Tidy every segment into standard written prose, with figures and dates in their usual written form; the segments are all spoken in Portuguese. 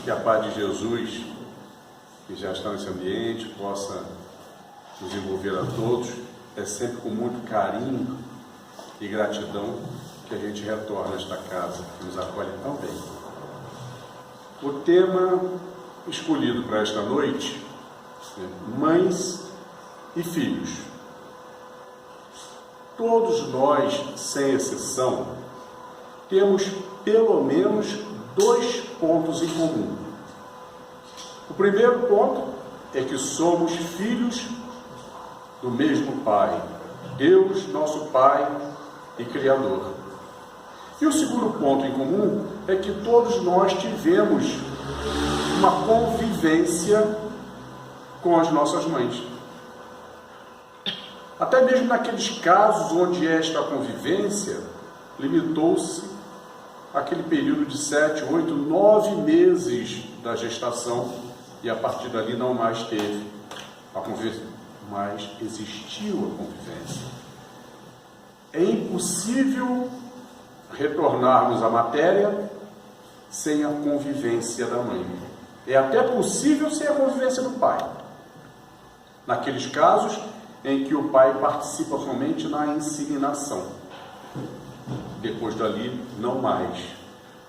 que a paz de Jesus, que já está nesse ambiente, possa nos envolver a todos. É sempre com muito carinho e gratidão que a gente retorna a esta casa, que nos acolhe tão bem. O tema escolhido para esta noite é mães e filhos. Todos nós, sem exceção, temos pelo menos 2 pontos em comum. O primeiro ponto é que somos filhos do mesmo Pai, Deus, nosso Pai e Criador. E o segundo ponto em comum é que todos nós tivemos uma convivência com as nossas mães. Até mesmo naqueles casos onde esta convivência limitou-se àquele período de 7, 8, 9 meses da gestação, e a partir dali não mais teve a convivência, mas existiu a convivência. É impossível retornarmos à matéria sem a convivência da mãe. É até possível sem a convivência do pai. Naqueles casos em que o pai participa somente na inseminação. Depois dali, não mais.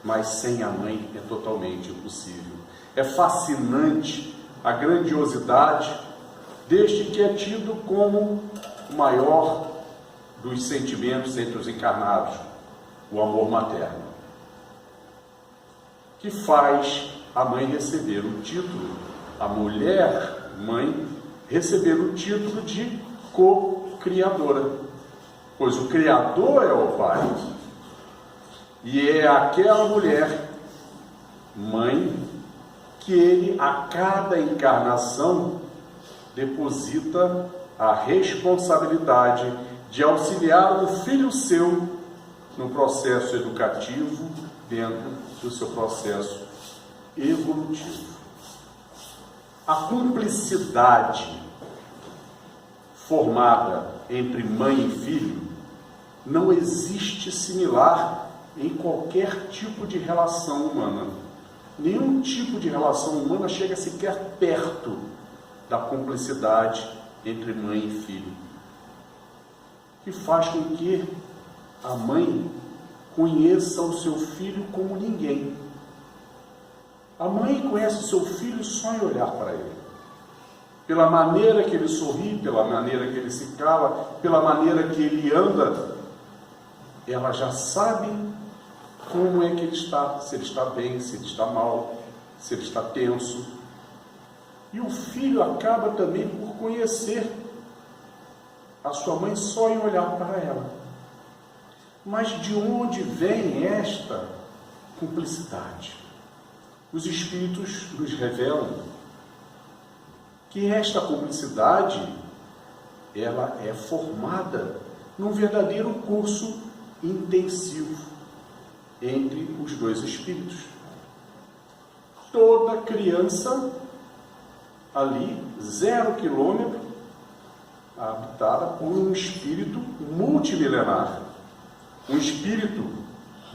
Mas sem a mãe é totalmente impossível. É fascinante a grandiosidade deste que é tido como o maior dos sentimentos entre os encarnados, o amor materno, que faz a mãe receber o título, a mulher mãe receber o título de co-criadora, pois o Criador é o Pai, e é aquela mulher mãe que ele, a cada encarnação, deposita a responsabilidade de auxiliar o filho seu no processo educativo, dentro do seu processo evolutivo. A cumplicidade formada entre mãe e filho não existe similar em qualquer tipo de relação humana. Nenhum tipo de relação humana chega sequer perto da cumplicidade entre mãe e filho, que faz com que a mãe conheça o seu filho como ninguém. A mãe conhece o seu filho só em olhar para ele. Pela maneira que ele sorri, pela maneira que ele se cala, pela maneira que ele anda, ela já sabe como é que ele está, se ele está bem, se ele está mal, se ele está tenso. E o filho acaba também por conhecer a sua mãe só em olhar para ela. Mas de onde vem esta cumplicidade? Os Espíritos nos revelam que esta cumplicidade, ela é formada num verdadeiro curso intensivo entre os dois Espíritos. Toda criança ali, 0 quilômetro, habitada por um espírito multimilenar, um espírito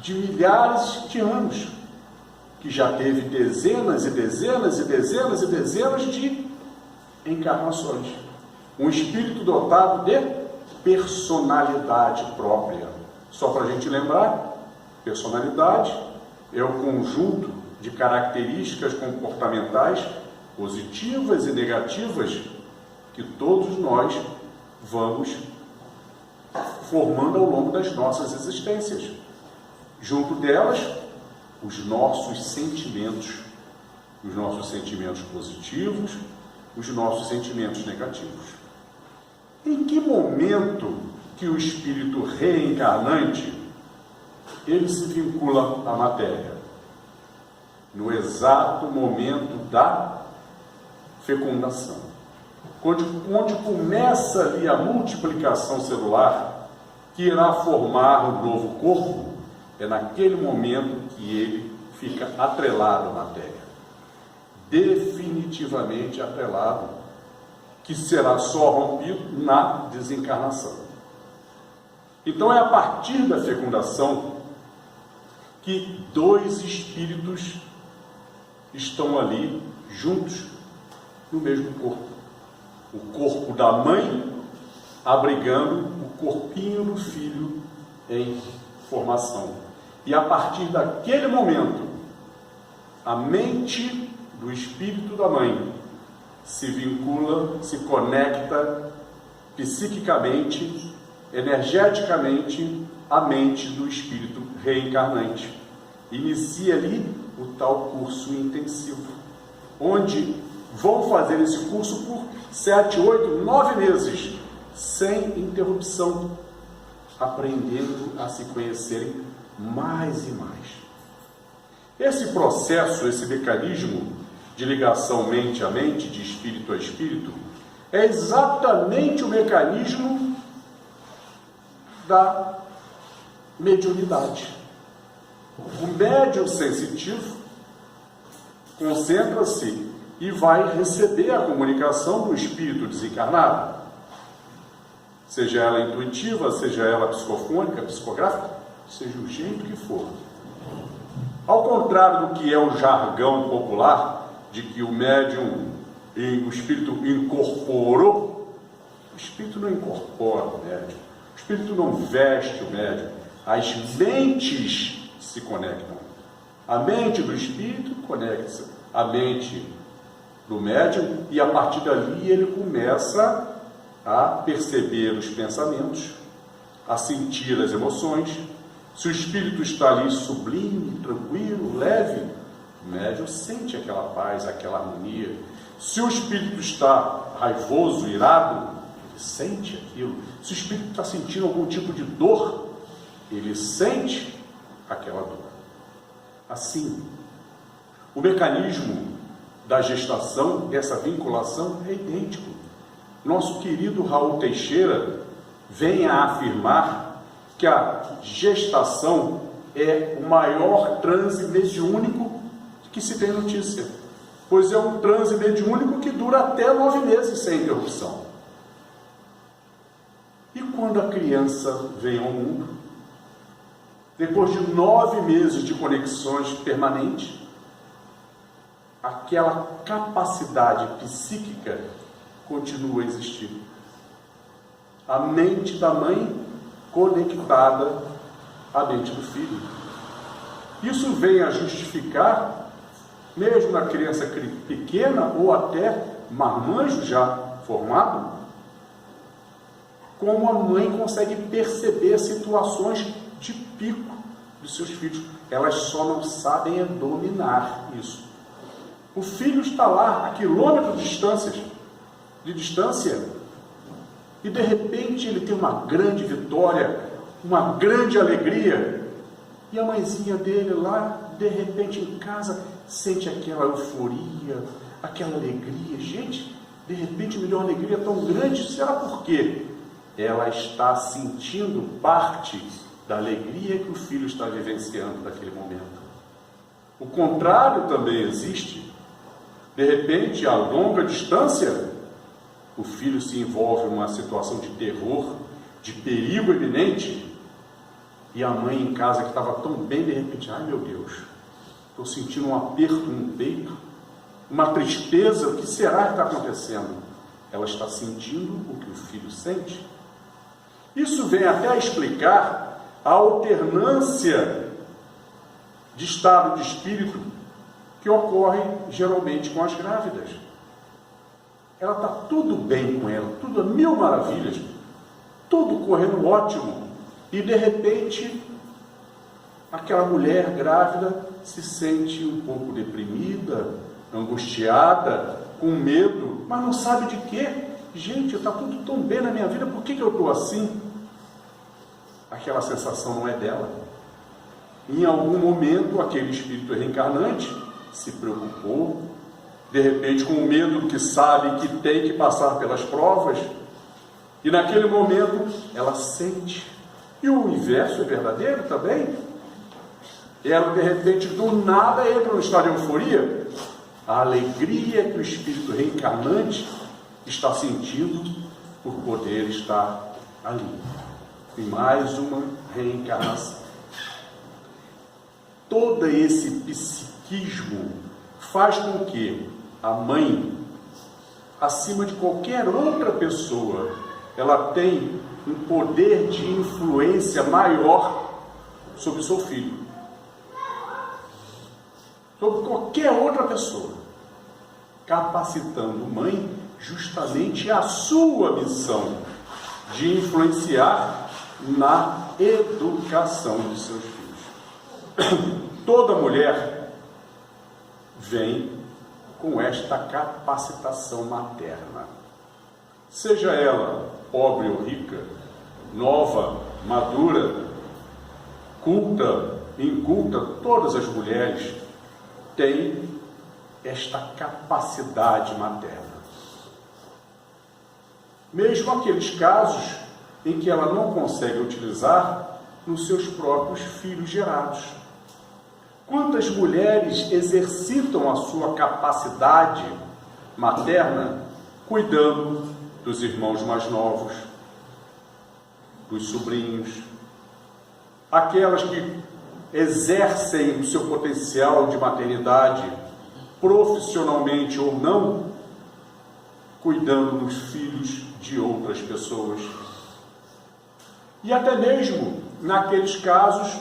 de milhares de anos, que já teve dezenas e dezenas e dezenas e dezenas de encarnações. Um espírito dotado de personalidade própria. Só para a gente lembrar, personalidade é o conjunto de características comportamentais positivas e negativas que todos nós vamos formando ao longo das nossas existências. Junto delas, os nossos sentimentos positivos, os nossos sentimentos negativos. Em que momento que o espírito reencarnante ele se vincula à matéria? No exato momento da fecundação. Onde começa ali a multiplicação celular, que irá formar um novo corpo, é naquele momento que ele fica atrelado à matéria. Definitivamente atrelado, que será só rompido na desencarnação. Então é a partir da fecundação que 2 espíritos estão ali juntos no mesmo corpo. O corpo da mãe abrigando o corpinho do filho em formação. E a partir daquele momento, a mente do espírito da mãe se vincula, se conecta psiquicamente, energeticamente à mente do espírito reencarnante. Inicia ali o tal curso intensivo, onde vão fazer esse curso por 7, 8, 9 meses, sem interrupção, aprendendo a se conhecerem mais e mais. Esse processo, esse mecanismo de ligação mente a mente, de espírito a espírito, é exatamente o mecanismo da mediunidade. O médium sensitivo concentra-se e vai receber a comunicação do espírito desencarnado, seja ela intuitiva, seja ela psicofônica, psicográfica, seja o jeito que for. Ao contrário do que é o jargão popular, de que o médium, o espírito incorporou, o espírito não incorpora o médium, o espírito não veste o médium, as mentes se conectam. A mente do espírito conecta-se à mente do médium e a partir dali ele começa a perceber os pensamentos, a sentir as emoções. Se o espírito está ali sublime, tranquilo, leve, o médium sente aquela paz, aquela harmonia. Se o espírito está raivoso, irado, ele sente aquilo. Se o espírito está sentindo algum tipo de dor, ele sente aquela dor. Assim, o mecanismo da gestação, dessa vinculação, é idêntico. Nosso querido Raul Teixeira vem a afirmar que a gestação é o maior transe mediúnico que se tem notícia, pois é um transe mediúnico que dura até 9 meses sem interrupção. E quando a criança vem ao mundo, depois de 9 meses de conexões permanentes, aquela capacidade psíquica continua a existir. A mente da mãe conectada à mente do filho. Isso vem a justificar, mesmo na criança pequena ou até marmanjo já formado, como a mãe consegue perceber situações de pico dos seus filhos. Elas só não sabem é dominar isso. O filho está lá a quilômetros de distância e de repente ele tem uma grande vitória, uma grande alegria, e a mãezinha dele lá, de repente em casa, sente aquela euforia, aquela alegria. Gente, de repente me deu uma alegria tão grande, será por quê? Ela está sentindo parte da alegria que o filho está vivenciando naquele momento. O contrário também existe. De repente, a longa distância, o filho se envolve numa situação de terror, de perigo iminente, e a mãe em casa que estava tão bem, de repente, ai meu Deus, estou sentindo um aperto no peito, uma tristeza, o que será que está acontecendo? Ela está sentindo o que o filho sente. Isso vem até a explicar a alternância de estado de espírito que ocorre geralmente com as grávidas. Ela está tudo bem com ela, tudo a 1000 maravilhas, tudo correndo ótimo, e de repente aquela mulher grávida se sente um pouco deprimida, angustiada, com medo, mas não sabe de quê. Gente, está tudo tão bem na minha vida, por que eu estou assim? Aquela sensação não é dela. Em algum momento, aquele espírito reencarnante se preocupou, de repente com o medo que sabe que tem que passar pelas provas, e naquele momento ela sente. E o inverso é verdadeiro também. Ela de repente do nada entra no estado de euforia. A alegria que o espírito reencarnante está sentindo por poder estar ali. E mais uma reencarnação. Todo esse psiquismo faz com que a mãe, acima de qualquer outra pessoa, ela tem um poder de influência maior sobre o seu filho, sobre qualquer outra pessoa, capacitando mãe justamente a sua missão de influenciar na educação de seus filhos. Toda mulher vem com esta capacitação materna, seja ela pobre ou rica, nova, madura, culta, inculta, todas as mulheres têm esta capacidade materna. Mesmo aqueles casos em que ela não consegue utilizar nos seus próprios filhos gerados. Quantas mulheres exercitam a sua capacidade materna cuidando dos irmãos mais novos, dos sobrinhos, aquelas que exercem o seu potencial de maternidade, profissionalmente ou não, cuidando dos filhos de outras pessoas. E até mesmo naqueles casos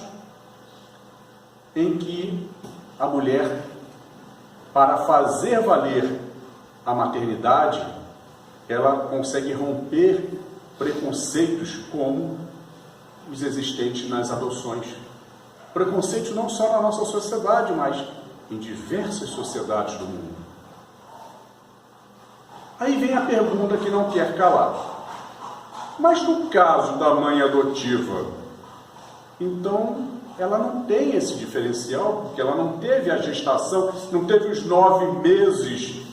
em que a mulher, para fazer valer a maternidade, ela consegue romper preconceitos como os existentes nas adoções. Preconceitos não só na nossa sociedade, mas em diversas sociedades do mundo. Aí vem a pergunta que não quer calar. Mas no caso da mãe adotiva, então ela não tem esse diferencial, porque ela não teve a gestação, não teve os 9 meses.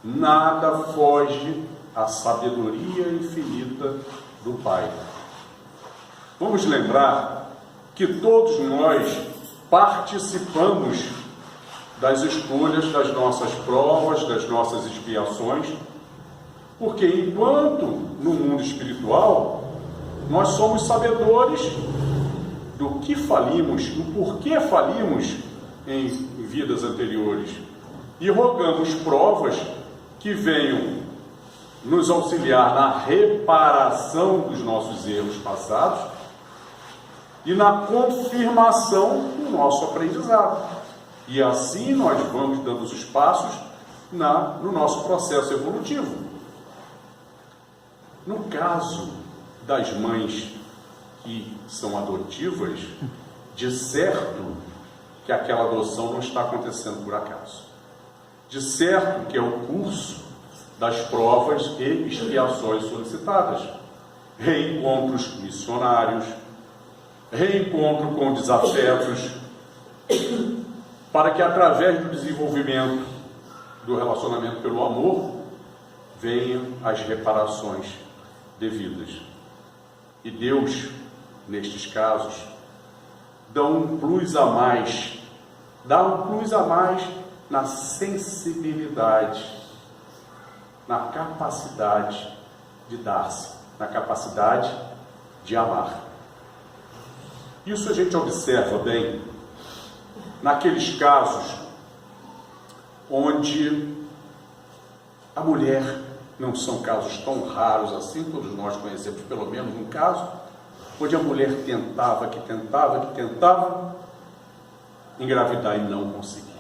Nada foge à sabedoria infinita do Pai. Vamos lembrar que todos nós participamos das escolhas, das nossas provas, das nossas expiações, porque enquanto no mundo espiritual nós somos sabedores do que falimos, do porquê falimos em vidas anteriores, e rogamos provas que venham nos auxiliar na reparação dos nossos erros passados e na confirmação do nosso aprendizado. E assim nós vamos dando os passos no nosso processo evolutivo. No caso das mães que são adotivas, de certo que aquela adoção não está acontecendo por acaso. De certo que é o curso das provas e expiações solicitadas. Reencontros missionários, reencontro com desafetos, para que através do desenvolvimento do relacionamento pelo amor, venham as reparações devidas. E Deus, nestes casos, dá um plus a mais na sensibilidade, na capacidade de dar-se, na capacidade de amar. Isso a gente observa bem naqueles casos onde a mulher, não são casos tão raros assim, todos nós conhecemos pelo menos um caso, onde a mulher tentava engravidar e não conseguia.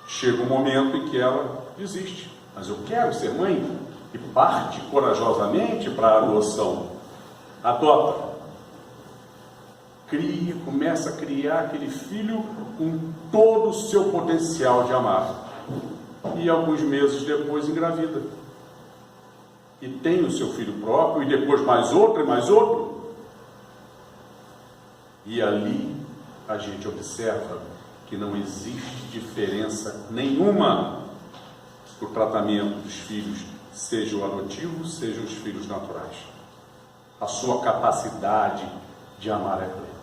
Chega um momento em que ela desiste. Mas eu quero ser mãe, e parte corajosamente para a adoção. Adota. Começa a criar aquele filho com todo o seu potencial de amar. E alguns meses depois engravida. E tem o seu filho próprio, e depois mais outro e mais outro. E ali a gente observa que não existe diferença nenhuma no tratamento dos filhos, seja o adotivo, seja os filhos naturais. A sua capacidade de amar é plena.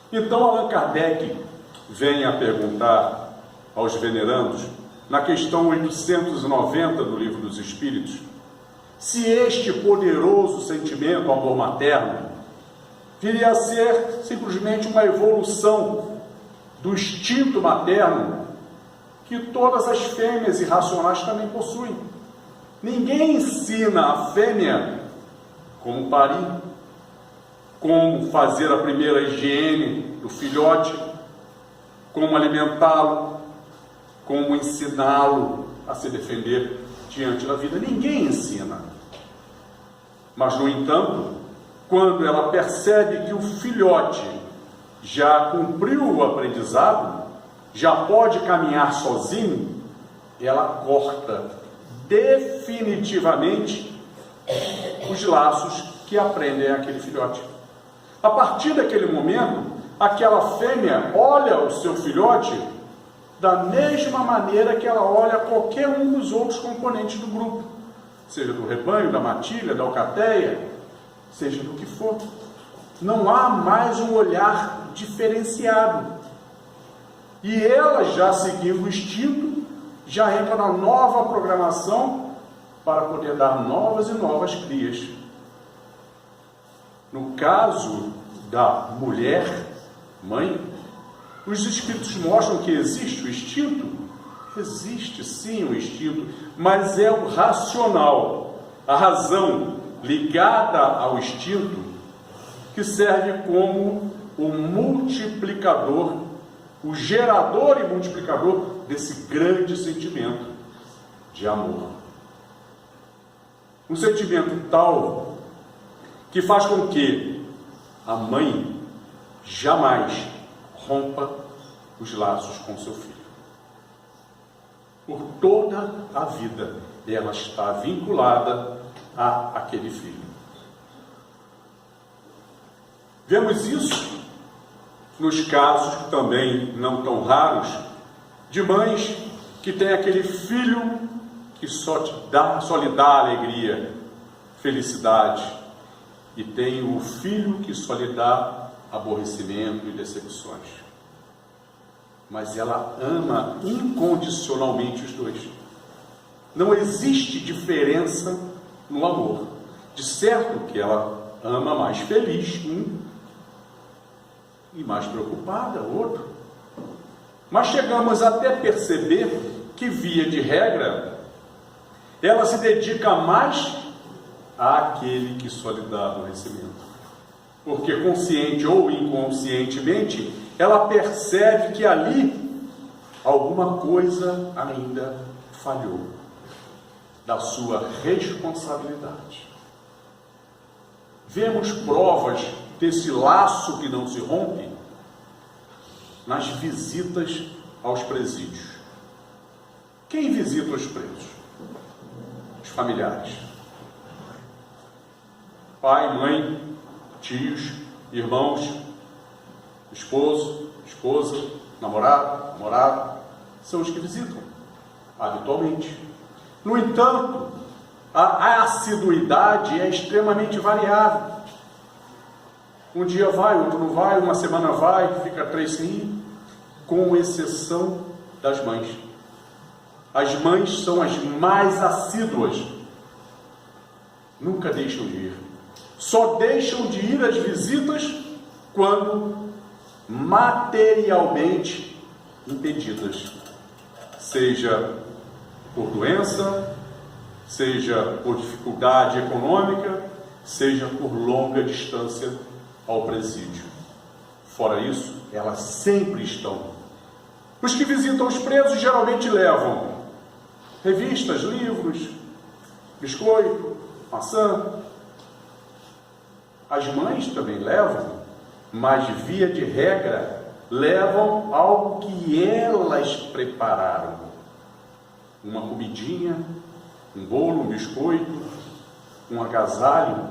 Então Allan Kardec vem a perguntar aos venerandos, na questão 890 do Livro dos Espíritos, se este poderoso sentimento, amor materno, viria a ser simplesmente uma evolução do instinto materno que todas as fêmeas irracionais também possuem. Ninguém ensina a fêmea como parir, como fazer a primeira higiene do filhote, como alimentá-lo, como ensiná-lo a se defender diante da vida. Ninguém ensina. Mas, no entanto, quando ela percebe que o filhote já cumpriu o aprendizado, já pode caminhar sozinho, ela corta definitivamente os laços que aprendem aquele filhote. A partir daquele momento, aquela fêmea olha o seu filhote da mesma maneira que ela olha qualquer um dos outros componentes do grupo, seja do rebanho, da matilha, da alcateia, seja do que for. Não há mais um olhar diferenciado. E ela, já seguindo o instinto, já entra na nova programação para poder dar novas e novas crias. No caso da mulher, mãe, os espíritos mostram que existe o instinto. Existe sim o instinto, mas é o racional, a razão ligada ao instinto, que serve como o multiplicador, o gerador e multiplicador desse grande sentimento de amor. Um sentimento tal que faz com que a mãe jamais rompa os laços com seu filho. Por toda a vida ela está vinculada àquele filho. Vemos isso nos casos também não tão raros de mães que têm aquele filho que só lhe dá alegria, felicidade, e tem o filho que só lhe dá aborrecimento e decepções. Mas ela ama incondicionalmente os dois. Não existe diferença no amor. De certo que ela ama mais feliz um e mais preocupada o outro. Mas chegamos até perceber que, via de regra, ela se dedica mais àquele que só lhe dá aborrecimento. Porque, consciente ou inconscientemente, ela percebe que ali alguma coisa ainda falhou da sua responsabilidade. Vemos provas desse laço que não se rompe nas visitas aos presídios. Quem visita os presos? Os familiares. Pai, mãe, tios, irmãos, esposo, esposa, namorado, são os que visitam, habitualmente. No entanto, a assiduidade é extremamente variável. Um dia vai, outro não vai, uma semana vai, fica 3 sem ir, com exceção das mães. As mães são as mais assíduas, nunca deixam de ir. Só deixam de ir às visitas quando materialmente impedidas, seja por doença, seja por dificuldade econômica, seja por longa distância ao presídio. Fora isso, elas sempre estão. Os que visitam os presos geralmente levam revistas, livros, biscoito, maçã. As mães também levam, mas via de regra levam algo que elas prepararam. Uma comidinha, um bolo, um biscoito, um agasalho,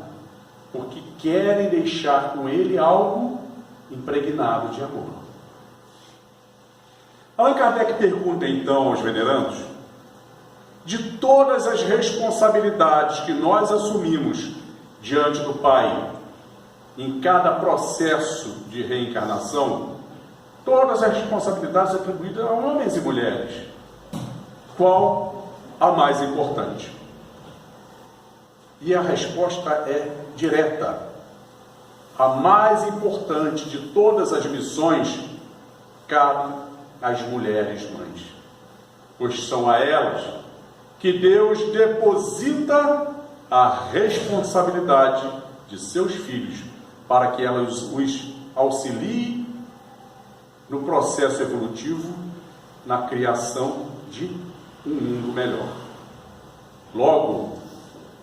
porque querem deixar com ele algo impregnado de amor. Allan Kardec pergunta então aos venerandos: de todas as responsabilidades que nós assumimos diante do Pai, em cada processo de reencarnação, todas as responsabilidades atribuídas a homens e mulheres, qual a mais importante? E a resposta é direta. A mais importante de todas as missões cabe às mulheres mães. pois são a elas que Deus deposita a responsabilidade de seus filhos, para que elas os auxiliem no processo evolutivo, na criação de um mundo melhor. Logo,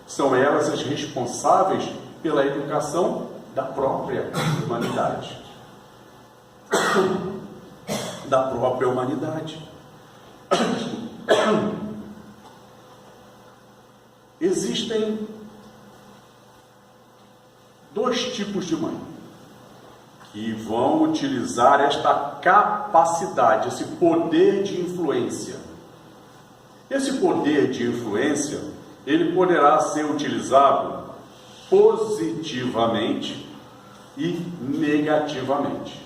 são elas as responsáveis pela educação da própria humanidade. Da própria humanidade. Existem dois tipos de mãe que vão utilizar esta capacidade, esse poder de influência. Esse poder de influência, ele poderá ser utilizado positivamente e negativamente.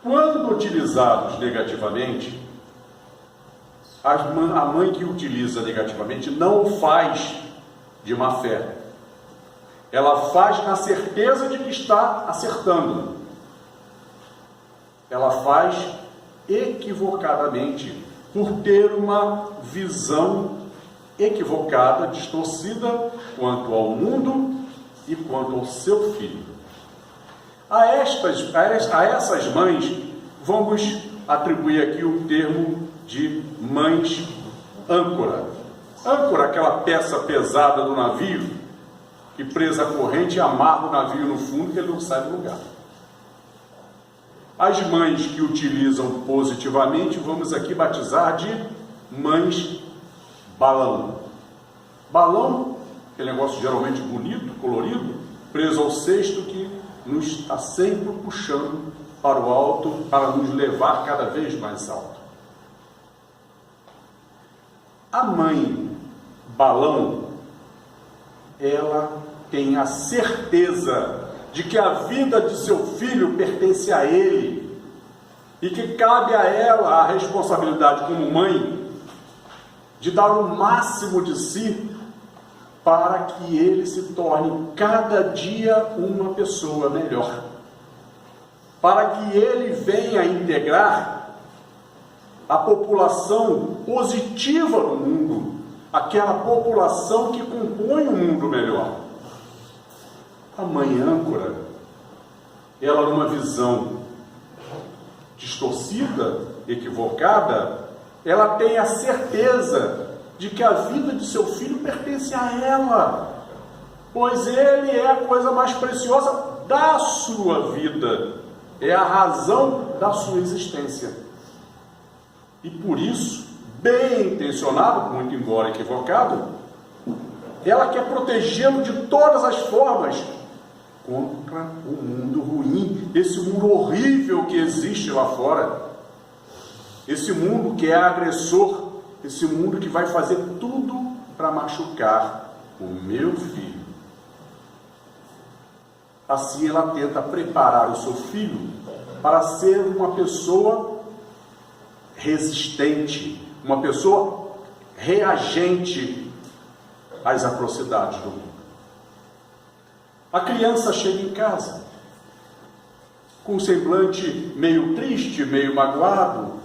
Quando utilizados negativamente, a mãe que utiliza negativamente não o faz de má fé. Ela faz na certeza de que está acertando. Ela faz equivocadamente, por ter uma visão equivocada, distorcida quanto ao mundo e quanto ao seu filho. A essas mães, vamos atribuir aqui o termo de mães âncora. Âncora, aquela peça pesada do navio, que presa à corrente amarra o navio no fundo, que ele não sai do lugar. As mães que utilizam positivamente, vamos aqui batizar de mães balão. Balão, aquele negócio geralmente bonito, colorido, preso ao cesto, que nos está sempre puxando para o alto, para nos levar cada vez mais alto. A mãe balão, ela tem a certeza de que a vida de seu filho pertence a ele e que cabe a ela a responsabilidade como mãe de dar o máximo de si para que ele se torne cada dia uma pessoa melhor, para que ele venha integrar a população positiva do mundo, aquela população que compõe um mundo melhor. A mãe âncora, ela numa visão distorcida, equivocada, ela tem a certeza de que a vida de seu filho pertence a ela, pois ele é a coisa mais preciosa da sua vida, é a razão da sua existência. E por isso, bem intencionado, muito embora equivocado, ela quer protegê-lo de todas as formas contra o mundo ruim, esse mundo horrível que existe lá fora, esse mundo que é agressor, esse mundo que vai fazer tudo para machucar o meu filho. Assim ela tenta preparar o seu filho para ser uma pessoa resistente, uma pessoa reagente às atrocidades do mundo. A criança chega em casa com um semblante meio triste, meio magoado,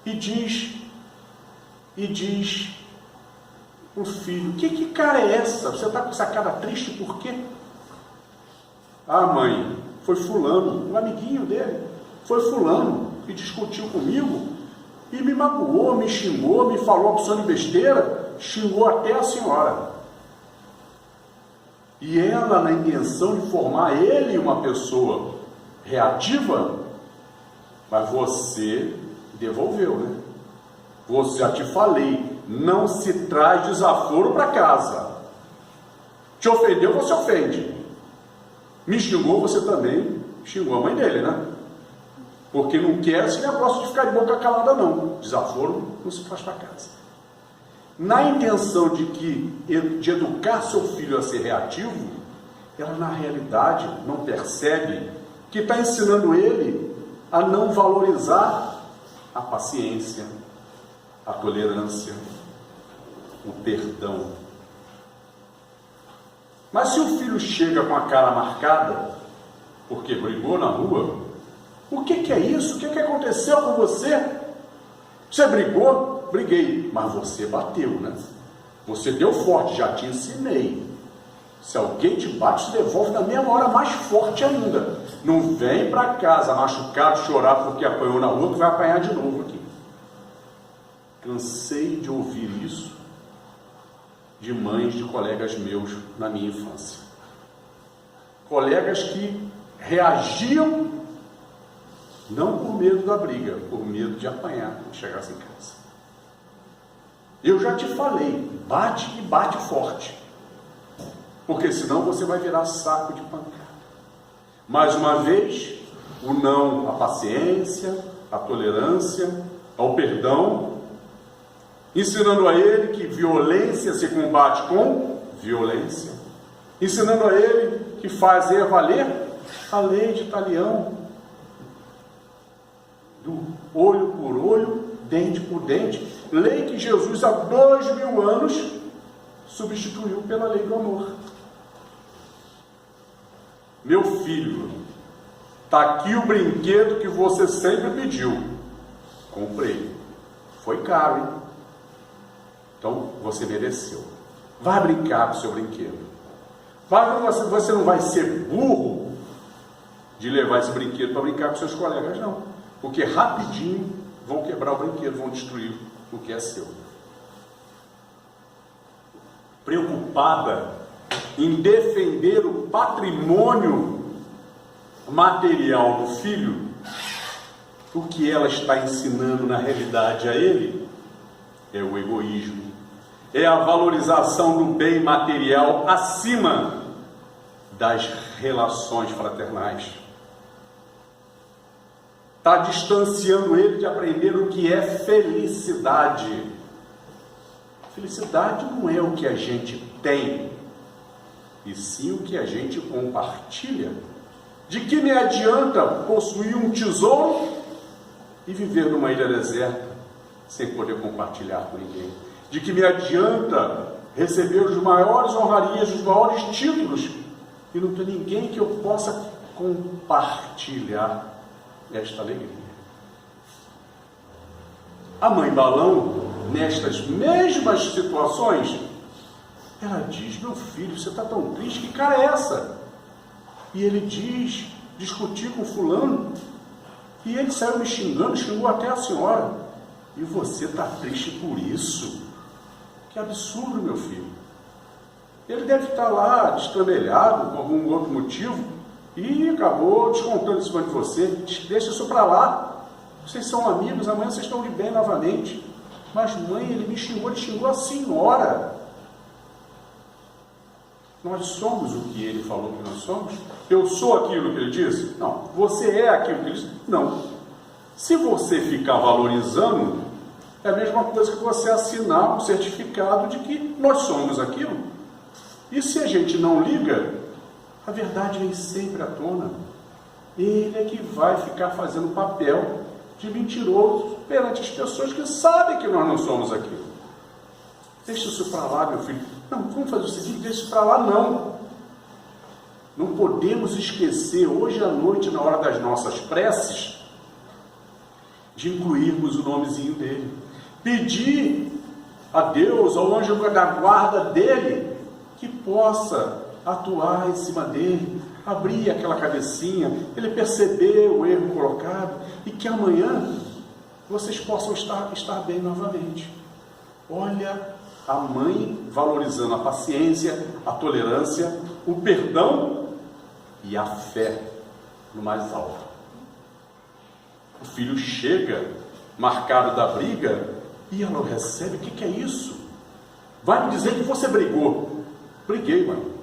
e diz o filho: que cara é essa? Você está com essa cara triste por quê? Ah, mãe, foi fulano, um amiguinho dele, foi fulano que discutiu comigo e me magoou, me xingou, me falou opção de besteira, xingou até a senhora. E ela, na intenção de formar ele uma pessoa reativa, mas você devolveu, né? Você, já te falei, não se traz desaforo para casa. Te ofendeu, você ofende. Me xingou, você também xingou a mãe dele, né? Porque não quer esse negócio de ficar de boca calada, não. Desaforo não se faz para casa. Na intenção de educar seu filho a ser reativo, ela na realidade não percebe que está ensinando ele a não valorizar a paciência, a tolerância, o perdão. Mas se o filho chega com a cara marcada, porque brigou na rua, o que é isso? O que aconteceu com você? Você brigou? Briguei. Mas você bateu, né? Você deu forte, já te ensinei. Se alguém te bate, você devolve na mesma hora mais forte ainda. Não vem para casa machucado, chorar porque apanhou na rua, que vai apanhar de novo aqui. Cansei de ouvir isso de mães de colegas meus na minha infância. Colegas que reagiam não por medo da briga, por medo de apanhar quando chegasse em casa. Eu já te falei, bate e bate forte, porque senão você vai virar saco de pancada. Mais uma vez, o não à paciência, à tolerância, ao perdão, ensinando a ele que violência se combate com violência, ensinando a ele que fazer valer a lei de Talião, do olho por olho, dente por dente, lei que Jesus há 2000 anos substituiu pela lei do amor. Meu filho, está aqui o brinquedo que você sempre pediu. Comprei. Foi caro, hein? Então você mereceu. Vai brincar com o seu brinquedo. Você não vai ser burro de levar esse brinquedo para brincar com seus colegas, não. Porque rapidinho vão quebrar o brinquedo, vão destruir o que é seu. Preocupada em defender o patrimônio material do filho, o que ela está ensinando na realidade a ele é o egoísmo, é a valorização do bem material acima das relações fraternais. Está distanciando ele de aprender o que é felicidade. Felicidade não é o que a gente tem, e sim o que a gente compartilha. De que me adianta possuir um tesouro e viver numa ilha deserta sem poder compartilhar com ninguém? De que me adianta receber os maiores honrarias, os maiores títulos e não ter ninguém que eu possa compartilhar esta alegria? A mãe Balão, nestas mesmas situações, ela diz: meu filho, você está tão triste, que cara é essa? E ele diz: discuti com fulano, e ele saiu me xingando, xingou até a senhora. E você está triste por isso? Que absurdo, meu filho. Ele deve estar lá destrambelhado por algum outro motivo e acabou descontando em cima de você. Deixa isso para lá. Vocês são amigos, amanhã vocês estão de bem novamente. Mas mãe, ele me xingou, ele xingou a senhora. Nós somos o que ele falou que nós somos? Eu sou aquilo que ele disse? Não. Você é aquilo que ele disse? Não. Se você ficar valorizando, é a mesma coisa que você assinar um certificado de que nós somos aquilo. E se a gente não liga, a verdade vem sempre à tona. Ele é que vai ficar fazendo papel de mentiroso perante as pessoas que sabem que nós não somos aquilo. Deixa isso para lá, meu filho. Não, vamos fazer o seguinte: deixa isso para lá, não. Não podemos esquecer, hoje à noite, na hora das nossas preces, de incluirmos o nomezinho dele. Pedir a Deus, ao anjo da guarda dele, que possa atuar em cima dele, abrir aquela cabecinha, ele perceber o erro colocado, e que amanhã vocês possam estar bem novamente. Olha a mãe valorizando a paciência, a tolerância, o perdão e a fé no mais alto. O filho chega marcado da briga e ela o recebe. O que é isso? Vai me dizer que você brigou. Briguei, mãe.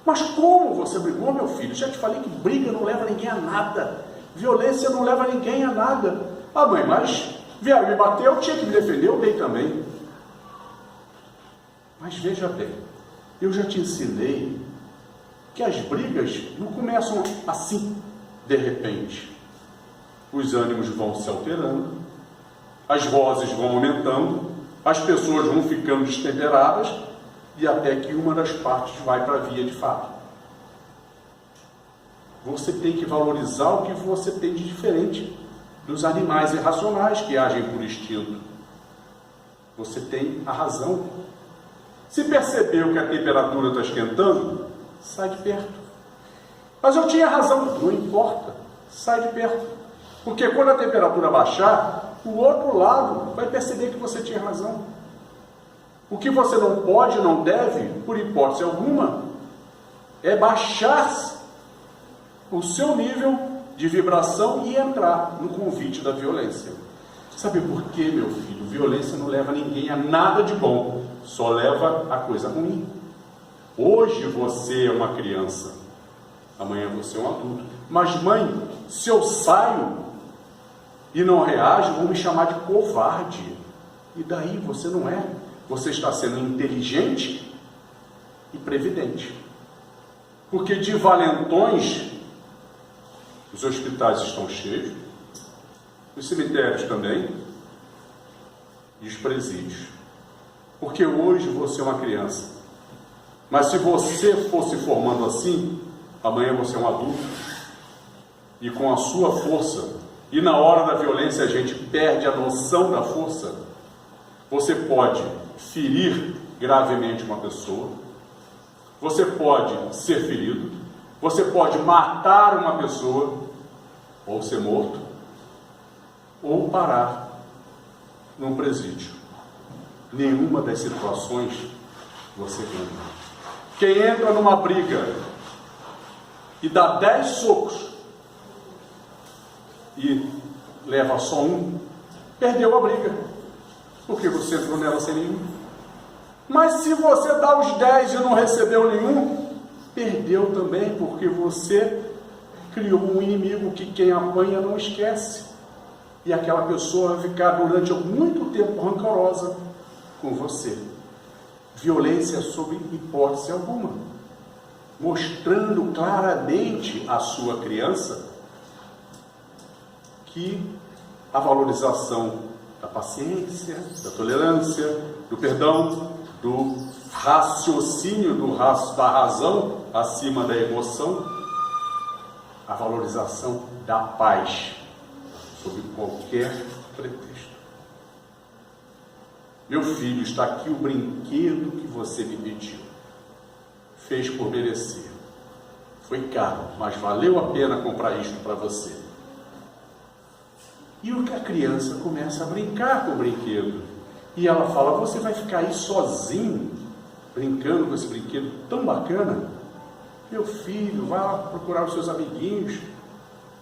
Mas como você brigou, meu filho? Já te falei que briga não leva ninguém a nada. Violência não leva ninguém a nada. Ah, mãe, mas vieram me bater, eu tinha que me defender, eu dei também. Mas veja bem, eu já te ensinei que as brigas não começam assim, de repente. Os ânimos vão se alterando, as vozes vão aumentando, as pessoas vão ficando destemperadas e até que uma das partes vai para a via de fato. Você tem que valorizar o que você tem de diferente dos animais irracionais que agem por instinto. você tem a razão. Se percebeu que a temperatura está esquentando, sai de perto. Mas eu tinha razão, não importa, sai de perto. Porque quando a temperatura baixar, o outro lado vai perceber que você tinha razão. O que você não pode, não deve, por hipótese alguma, é baixar o seu nível de vibração e entrar no convite da violência. Sabe por quê, meu filho? Violência não leva ninguém a nada de bom, só leva a coisa ruim. Hoje você é uma criança, amanhã você é um adulto. Mas mãe, se eu saio e não reajo, vão me chamar de covarde. E daí você não é. Você está sendo inteligente e previdente. Porque de valentões, os hospitais estão cheios, os cemitérios também, e os presídios. Porque hoje você é uma criança. Mas se você for se formando assim, amanhã você é um adulto, e com a sua força, e na hora da violência a gente perde a noção da força, você pode ferir gravemente uma pessoa, você pode ser ferido, você pode matar uma pessoa, ou ser morto, ou parar num presídio. Nenhuma das situações você ganha. Quem entra numa briga e dá 10 socos e leva só um, perdeu a briga, porque você entrou nela sem nenhum. Mas se você dá os 10 e não recebeu nenhum, perdeu também, porque você criou um inimigo que quem apanha não esquece. E aquela pessoa vai ficar durante muito tempo rancorosa com você. Violência sob hipótese alguma, mostrando claramente à sua criança que a valorização da paciência, da tolerância, do perdão, do raciocínio, da razão acima da emoção, a valorização da paz, sob qualquer pretexto. Meu filho, está aqui o brinquedo que você me pediu. Fez por merecer. Foi caro, mas valeu a pena comprar isto para você. E a criança começa a brincar com o brinquedo. E ela fala, você vai ficar aí sozinho, brincando com esse brinquedo tão bacana? Meu filho, vá lá procurar os seus amiguinhos,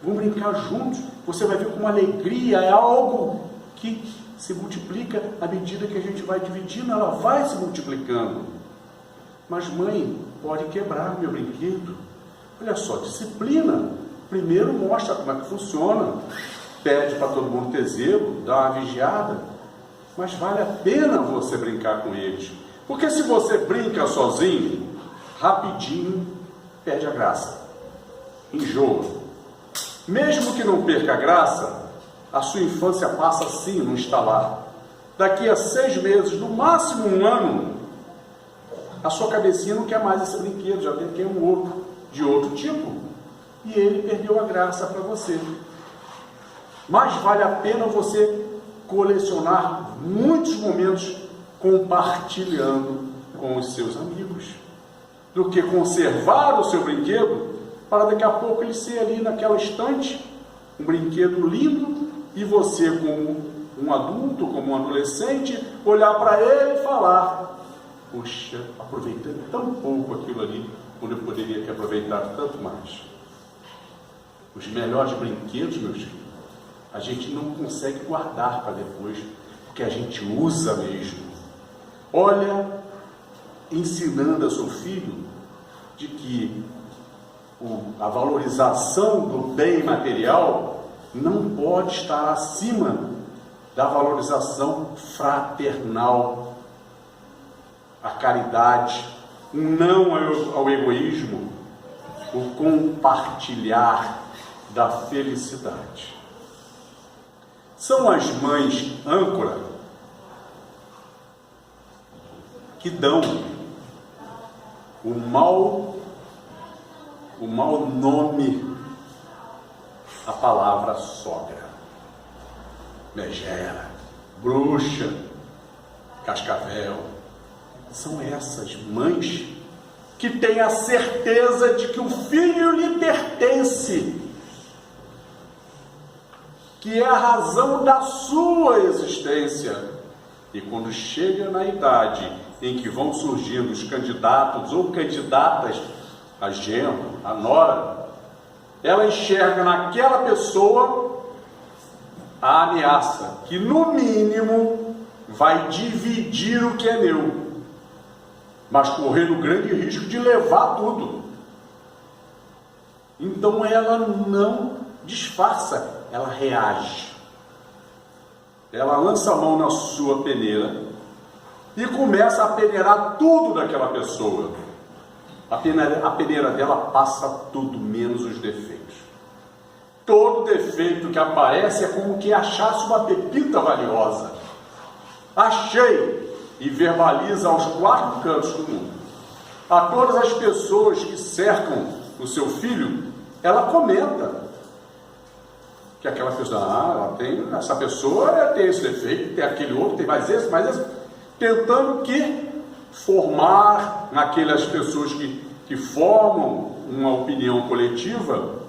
vão brincar juntos, você vai ver com uma alegria, é algo que se multiplica à medida que a gente vai dividindo, ela vai se multiplicando. Mas mãe, pode quebrar meu brinquedo. Olha só, disciplina. Primeiro mostra como é que funciona, pede para todo mundo ter zelo, dá uma vigiada, mas vale a pena você brincar com eles. Porque se você brinca sozinho, rapidinho perde a graça, enjoa. Mesmo que não perca a graça, a sua infância passa assim, no estalar. Daqui a 6 meses, no máximo 1 ano, a sua cabecinha não quer mais esse brinquedo, já tem um outro, de outro tipo, e ele perdeu a graça para você. Mas vale a pena você colecionar muitos momentos compartilhando com os seus amigos, do que conservar o seu brinquedo para daqui a pouco ele ser ali naquela estante, um brinquedo lindo, e você, como um adulto, como um adolescente, olhar para ele e falar, puxa, aproveitei tão pouco aquilo ali, quando eu poderia ter aproveitado tanto mais. Os melhores brinquedos, meus filhos, a gente não consegue guardar para depois, porque a gente usa mesmo. Olha, ensinando a seu filho de que a valorização do bem material não pode estar acima da valorização fraternal, a caridade, o não ao egoísmo, o compartilhar da felicidade. São as mães âncora que dão o mau nome à palavra sogra, megera, bruxa, Cascavel. São essas mães que têm a certeza de que o filho lhe pertence, que é a razão da sua existência. E quando chega na idade em que vão surgindo os candidatos ou candidatas a genro, a nora, ela enxerga naquela pessoa a ameaça, que no mínimo vai dividir o que é meu, mas correndo o grande risco de levar tudo. Então ela não disfarça, ela reage. Ela lança a mão na sua peneira e começa a peneirar tudo daquela pessoa. A peneira dela passa tudo, menos os defeitos. Todo defeito que aparece é como que achasse uma pepita valiosa. Achei! E verbaliza aos 4 cantos do mundo. A todas as pessoas que cercam o seu filho, ela comenta que aquela pessoa, essa pessoa tem esse defeito, tem aquele outro, tem mais esse, tentando formar naquelas pessoas que formam uma opinião coletiva,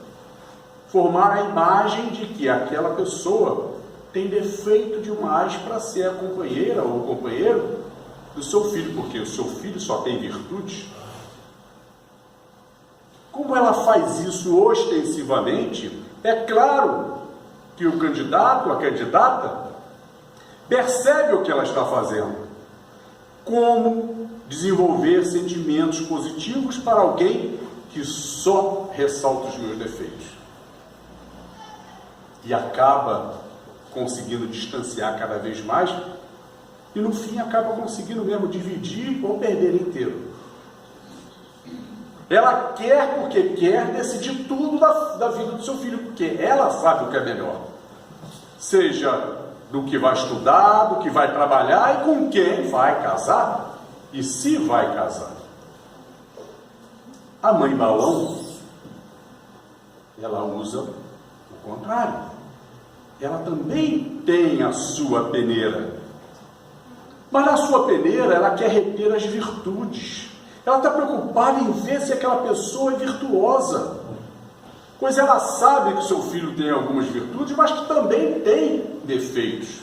formar a imagem de que aquela pessoa tem defeito demais para ser a companheira ou o companheiro do seu filho, porque o seu filho só tem virtudes. Como ela faz isso ostensivamente, é claro que o candidato, a candidata, percebe o que ela está fazendo. Como desenvolver sentimentos positivos para alguém que só ressalta os meus defeitos. E acaba conseguindo distanciar cada vez mais e no fim acaba conseguindo mesmo dividir ou perder inteiro. Ela quer porque quer decidir tudo da vida do seu filho, porque ela sabe o que é melhor. Seja do que vai estudar, do que vai trabalhar e com quem vai casar e se vai casar. A mãe balão, ela usa o contrário. Ela também tem a sua peneira. Mas na sua peneira ela quer reter as virtudes. Ela está preocupada em ver se aquela pessoa é virtuosa. Pois ela sabe que o seu filho tem algumas virtudes, mas que também tem defeitos.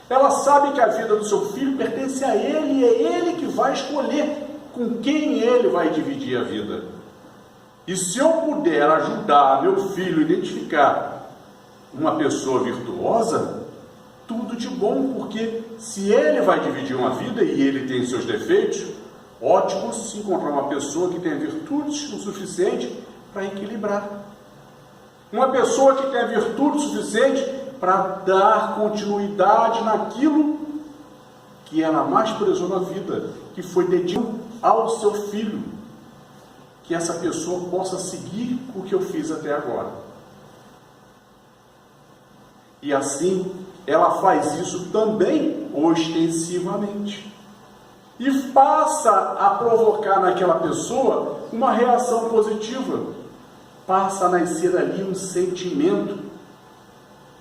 Ela sabe que a vida do seu filho pertence a ele e é ele que vai escolher com quem ele vai dividir a vida. E se eu puder ajudar meu filho a identificar uma pessoa virtuosa, tudo de bom, porque se ele vai dividir uma vida e ele tem seus defeitos, ótimo se encontrar uma pessoa que tenha virtudes o suficiente para equilibrar. Uma pessoa que tenha virtude suficiente para dar continuidade naquilo que ela mais prezou na vida, que foi dedicado ao seu filho. Que essa pessoa possa seguir o que eu fiz até agora. E assim, ela faz isso também ostensivamente. E passa a provocar naquela pessoa uma reação positiva. Passa a nascer ali um sentimento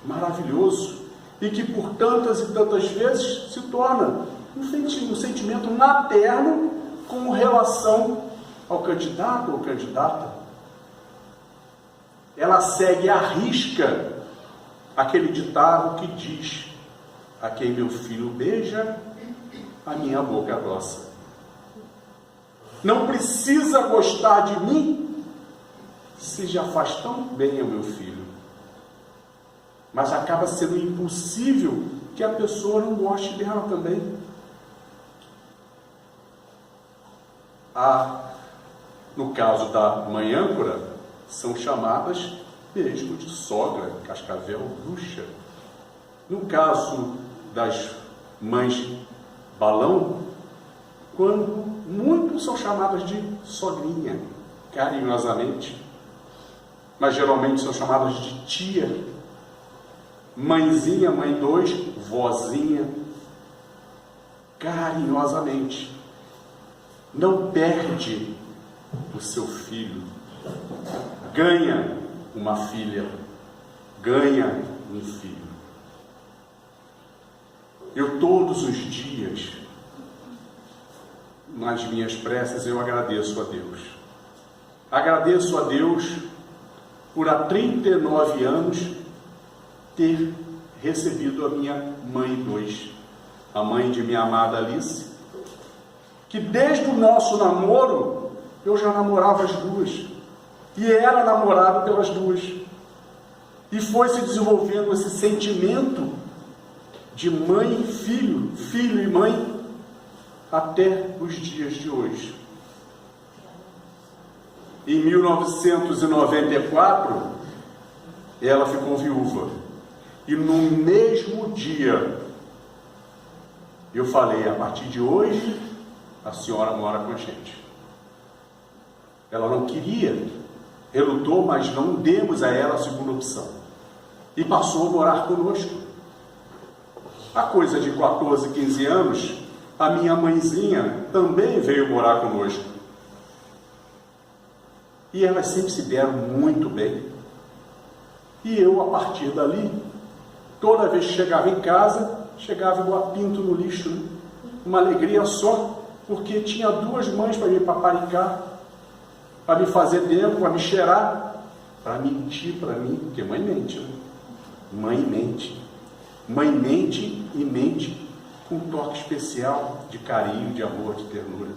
maravilhoso. E que por tantas e tantas vezes se torna um sentimento materno com relação ao candidato ou candidata. Ela segue à risca aquele ditado que diz: a quem meu filho beija, a minha boca adoça. Não precisa gostar de mim se já faz tão bem ao meu filho. Mas acaba sendo impossível que a pessoa não goste dela também. No caso da mãe âncora, são chamadas mesmo de sogra, cascavel, bruxa. No caso das mães balão, quando muitos são chamadas de sogrinha, carinhosamente, mas geralmente são chamadas de tia, mãezinha, mãe 2, vozinha, carinhosamente. Não perde o seu filho, ganha uma filha, ganha um filho. Eu todos os dias, nas minhas preces, eu agradeço a Deus. Agradeço a Deus por há 39 anos ter recebido a minha mãe 2, a mãe de minha amada Alice, que desde o nosso namoro eu já namorava as duas e era namorado pelas duas, e foi se desenvolvendo esse sentimento de mãe e filho, filho e mãe, até os dias de hoje. Em 1994 ela ficou viúva, e no mesmo dia eu falei: a partir de hoje a senhora mora com a gente. Ela não queria, relutou, mas não demos a ela a segunda opção, e passou a morar conosco. Há coisa de 14, 15 anos, a minha mãezinha também veio morar conosco, e elas sempre se deram muito bem. E eu, a partir dali, toda vez que chegava em casa, chegava igual a pinto no lixo, né? Uma alegria só, porque tinha duas mães para me paparicar, para me fazer tempo, para me cheirar, para mentir para mim, porque mãe mente, né? Mãe mente. Mãe mente, e mente com um toque especial de carinho, de amor, de ternura.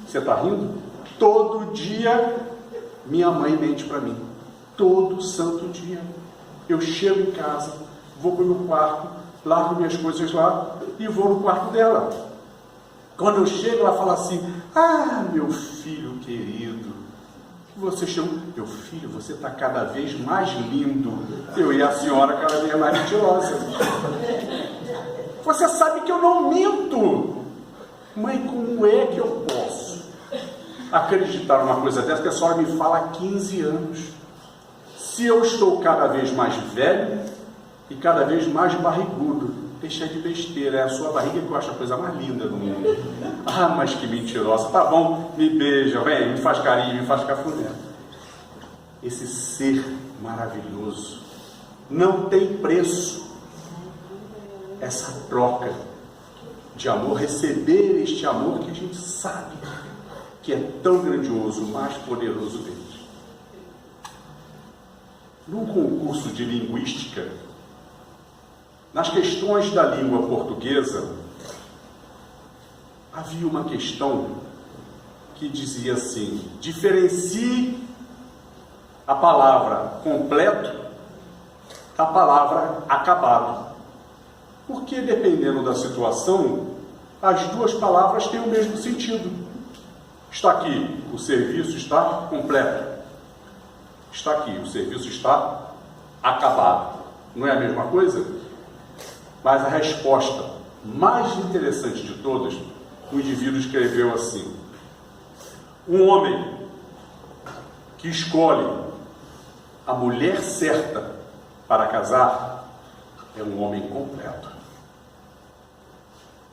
Você está rindo? Todo dia minha mãe mente para mim. Todo santo dia. Eu chego em casa, vou para o meu quarto, largo minhas coisas lá e vou no quarto dela. Quando eu chego, ela fala assim: ah, meu filho querido, você chama. Meu filho, você está cada vez mais lindo. Eu e a senhora cada vez mais mentirosa. Você sabe que eu não minto. Mãe, como é que eu posso acreditar numa coisa dessa que a senhora me fala há 15 anos? Se eu estou cada vez mais velho e cada vez mais barrigudo. Deixa de besteira, é a sua barriga que eu acho a coisa mais linda do mundo. Ah, mas que mentirosa. Tá bom, me beija, vem, me faz carinho, me faz cafuné. Esse ser maravilhoso não tem preço. Essa troca de amor, receber este amor que a gente sabe que é tão grandioso, o mais poderoso deles. Num concurso de linguística, nas questões da língua portuguesa, havia uma questão que dizia assim: diferencie a palavra completo da palavra acabado. Porque, dependendo da situação, as duas palavras têm o mesmo sentido. Está aqui, o serviço está completo. Está aqui, o serviço está acabado. Não é a mesma coisa? Mas a resposta mais interessante de todas, o indivíduo escreveu assim: um homem que escolhe a mulher certa para casar é um homem completo.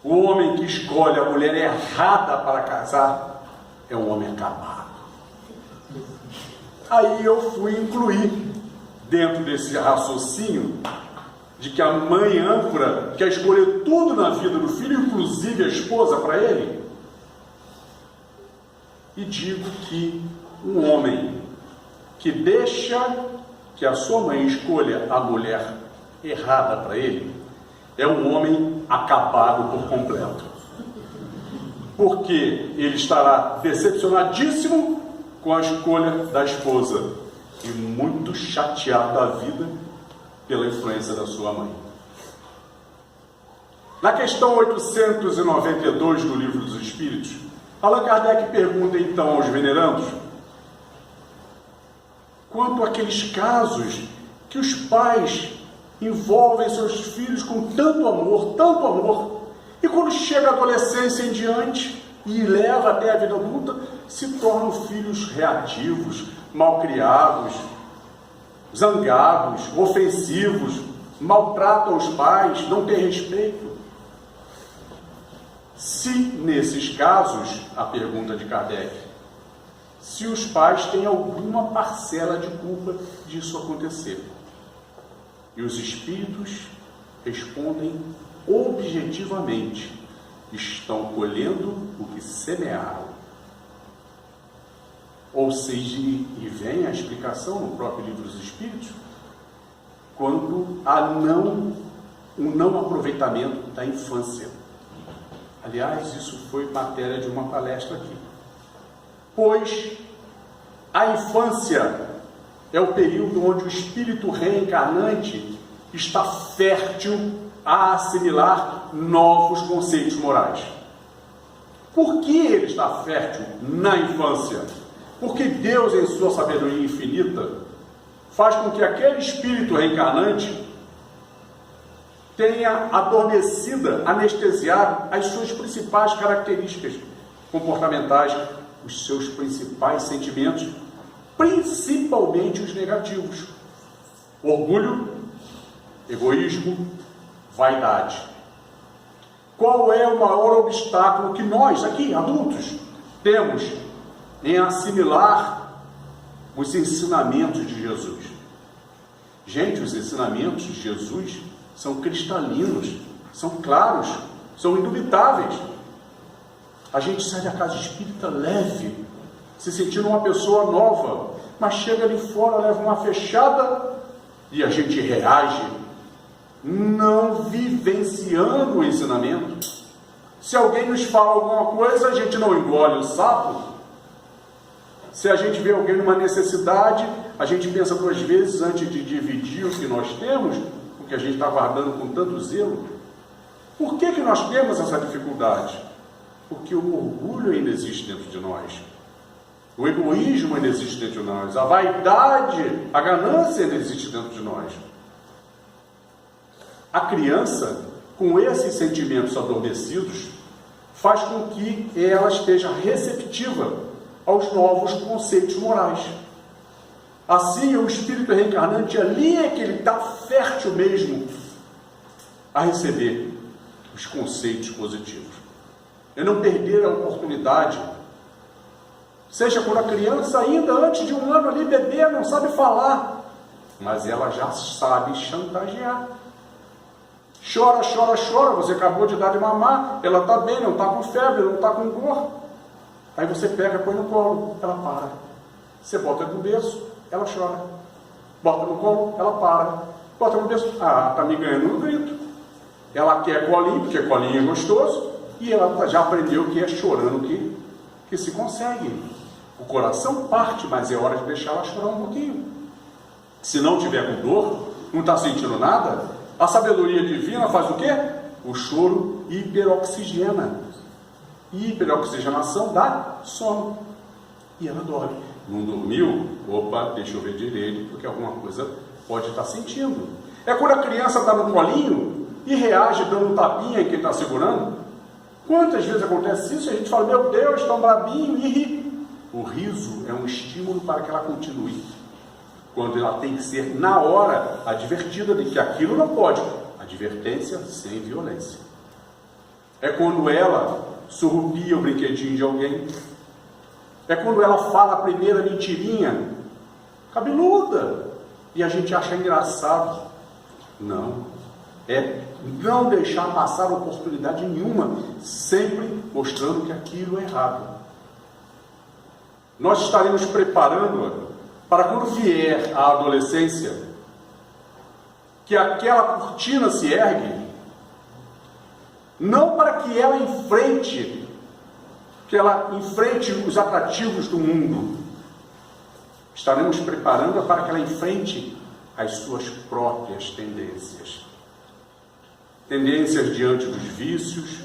O homem que escolhe a mulher errada para casar é um homem acabado. Aí eu fui incluir dentro desse raciocínio de que a mãe âncora quer escolher tudo na vida do filho, inclusive a esposa, para ele. E digo que um homem que deixa que a sua mãe escolha a mulher errada para ele é um homem acabado por completo. Porque ele estará decepcionadíssimo com a escolha da esposa e muito chateado da vida pela influência da sua mãe. Na questão 892 do Livro dos Espíritos, Allan Kardec pergunta então aos venerandos quanto àqueles casos que os pais envolvem seus filhos com tanto amor, e quando chega a adolescência em diante e leva até a vida adulta, se tornam filhos reativos, malcriados, zangados, ofensivos, maltratam os pais, não têm respeito. Se nesses casos, a pergunta de Kardec, se os pais têm alguma parcela de culpa disso acontecer. E os espíritos respondem objetivamente, estão colhendo o que semearam. Ou seja, e vem a explicação no próprio Livro dos Espíritos, quanto a o não aproveitamento da infância. Aliás, isso foi matéria de uma palestra aqui. Pois a infância é o período onde o espírito reencarnante está fértil a assimilar novos conceitos morais. Por que ele está fértil na infância? Porque Deus, em sua sabedoria infinita, faz com que aquele espírito reencarnante tenha adormecida, anestesiado as suas principais características comportamentais, os seus principais sentimentos, principalmente os negativos: orgulho, egoísmo, vaidade. Qual é o maior obstáculo que nós, aqui, adultos, temos em assimilar os ensinamentos de Jesus? Gente, os ensinamentos de Jesus são cristalinos, são claros, são indubitáveis. A gente sai da casa espírita leve, se sentindo uma pessoa nova, mas chega ali fora, leva uma fechada e a gente reage, não vivenciando o ensinamento. Se alguém nos fala alguma coisa, a gente não engole o sapo. Se a gente vê alguém numa necessidade, a gente pensa duas vezes antes de dividir o que nós temos, o que a gente está guardando com tanto zelo. Por que nós temos essa dificuldade? Porque o orgulho ainda existe dentro de nós. O egoísmo ainda existe dentro de nós. A vaidade, a ganância ainda existe dentro de nós. A criança, com esses sentimentos adormecidos, faz com que ela esteja receptiva aos novos conceitos morais. Assim, o espírito reencarnante, ali é que ele está fértil mesmo a receber os conceitos positivos. É não perder a oportunidade. Seja quando a criança, ainda antes de 1 ano ali, bebê, não sabe falar, mas ela já sabe chantagear. Chora, chora, chora, você acabou de dar de mamar, ela está bem, não está com febre, não está com dor. Aí você pega, põe no colo, ela para. Você bota no berço, ela chora. Bota no colo, ela para. Bota no berço, está me ganhando no grito. Ela quer colinho, porque colinho é gostoso, e ela já aprendeu que é chorando que se consegue. O coração parte, mas é hora de deixar ela chorar um pouquinho. Se não tiver com dor, não está sentindo nada, a sabedoria divina faz o quê? O choro hiperoxigena. E hiperoxigenação dá sono. E ela dorme. Não dormiu? Opa, deixa eu ver direito, porque alguma coisa pode estar sentindo. É quando a criança está no colinho e reage dando um tapinha em quem está segurando. Quantas vezes acontece isso? A gente fala, meu Deus, tão brabinho, e ri. O riso é um estímulo para que ela continue. Quando ela tem que ser, na hora, advertida de que aquilo não pode. Advertência sem violência. É quando ela surrupia o brinquedinho de alguém. É quando ela fala a primeira mentirinha cabeluda e a gente acha engraçado. Não. É não deixar passar oportunidade nenhuma, sempre mostrando que aquilo é errado. Nós estaremos preparando-a para quando vier a adolescência, que aquela cortina se ergue, não para que ela enfrente os atrativos do mundo. Estaremos preparando-a para que ela enfrente as suas próprias tendências. Tendências diante dos vícios,